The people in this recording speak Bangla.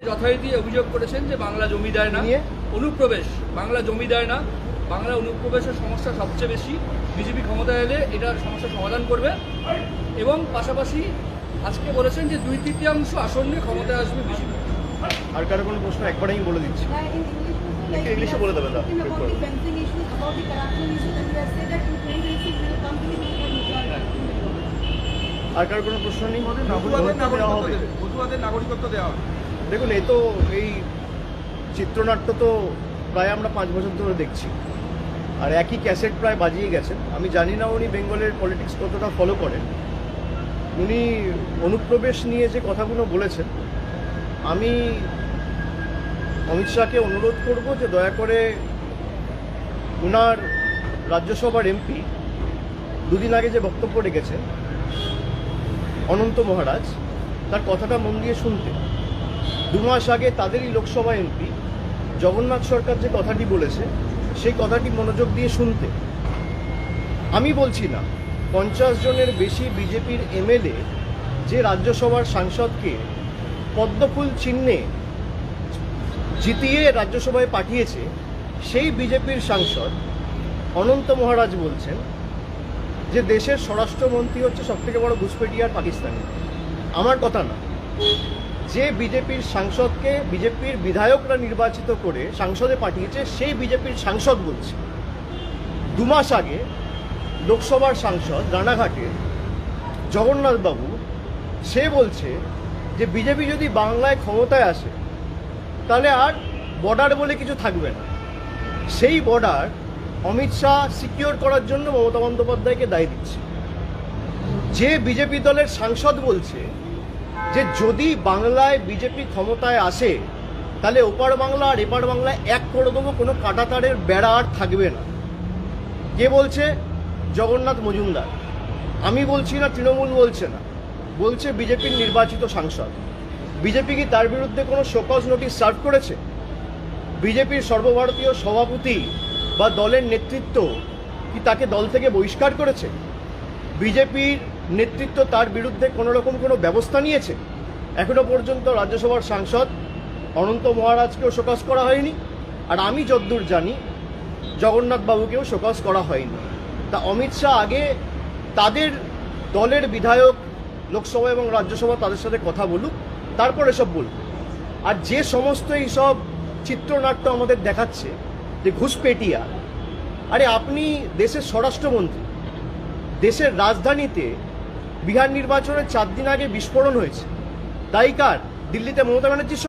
যথারীতি অভিযোগ করেছেন যে বাংলা জমি দেয় না, অনুপ্রবেশ বাংলা জমি দেয় না, বাংলা অনুপ্রবেশের সমস্যা সবচেয়ে বেশি। বিজেপি ক্ষমতায় এলে এটার সমস্যার সমাধান করবে এবং পাশাপাশি আজকে বলেছেন যে 2/3 আসন নিয়ে ক্ষমতায় আসবে বিজেপি। আর কারো কোনো প্রশ্ন একবারে আমি বলে দিচ্ছি, ইংলিশে বলে দেবে। আর কারো কোনো প্রশ্ন নেই। নাগরিকত্ব দেওয়া হবে। দেখুন, এই চিত্রনাট্য তো প্রায় আমরা 5 বছর ধরে দেখছি, আর একই ক্যাসেট প্রায় বাজিয়ে গেছেন। আমি জানি না উনি বেঙ্গলের পলিটিক্স কতটা ফলো করেন। উনি অনুপ্রবেশ নিয়ে যে কথাগুলো বলেছেন, আমি অমিত শাহকে অনুরোধ করব যে দয়া করে উনার রাজ্যসভার এমপি দুদিন আগে যে বক্তব্য রেখেছেন অনন্ত মহারাজ, তার কথাটা মন দিয়ে শুনতে। 2 মাস আগে তাদেরই লোকসভা এমপি জগন্নাথ সরকার যে কথাটি বলেছে সেই কথাটি মনোযোগ দিয়ে শুনতে। আমি বলছি না 50 জনের বেশি বিজেপির এমএলএ যে রাজ্যসভার সাংসদকে পদ্মফুল চিহ্নে জিতিয়ে রাজ্যসভায় পাঠিয়েছে, সেই বিজেপির সাংসদ অনন্ত মহারাজ বলছেন যে দেশের স্বরাষ্ট্রমন্ত্রী হচ্ছে সবথেকে বড় ঘুষপেটিয়া আর পাকিস্তানি। আমার কথা না, যে বিজেপির সাংসদকে বিজেপির বিধায়করা নির্বাচিত করে সংসদে পাঠিয়েছে সেই বিজেপির সাংসদ বলছে। 2 মাস আগে লোকসভার সাংসদ রানাঘাটের জগন্নাথবাবু, সে বলছে যে বিজেপি যদি বাংলায় ক্ষমতায় আসে তাহলে আর বর্ডার বলে কিছু থাকবে না। সেই বর্ডার অমিত শাহ সিকিউর করার জন্য মমতা বন্দ্যোপাধ্যায়কে দায় দিচ্ছে। যে বিজেপি দলের সাংসদ বলছে যে যদি বাংলায় বিজেপি ক্ষমতায় আসে তাহলে ওপার বাংলা আর এপার বাংলায় এক করে দেবো, কোনো কাঁটাতারের বেড়া আর থাকবে না। কে বলছে? জগন্নাথ মজুমদার। আমি বলছি না, তৃণমূল বলছে না, বলছে বিজেপির নির্বাচিত সাংসদ। বিজেপি কি তার বিরুদ্ধে কোনো শোকজ নোটিশ সার্ভ করেছে? বিজেপির সর্বভারতীয় সভাপতি বা দলের নেতৃত্ব কি তাকে দল থেকে বহিষ্কার করেছে? বিজেপির নেতৃত্ব তার বিরুদ্ধে কোনো রকম কোনো ব্যবস্থা নিয়েছে? এখনো পর্যন্ত রাজ্যসভার সাংসদ অনন্ত মহারাজকেও শোকজ করা হয়নি, আর আমি যতদূর জানি জগন্নাথবাবুকেও শোকজ করা হয়নি। তা অমিত শাহ আগে তাদের দলের বিধায়ক লোকসভা এবং রাজ্যসভা তাদের সাথে কথা বলুক, তারপর এসব বলুক। আর যে সমস্ত এইসব চিত্রনাট্য আমাদের দেখাচ্ছে যে ঘুষপেটিয়া, আরে আপনি দেশের স্বরাষ্ট্রমন্ত্রী, দেশের রাজধানীতে বিহার নির্বাচনের 4 দিন আগে বিস্ফোরণ হয়েছে, দায়ী কার? দিল্লিতে মমতা ব্যানার্জির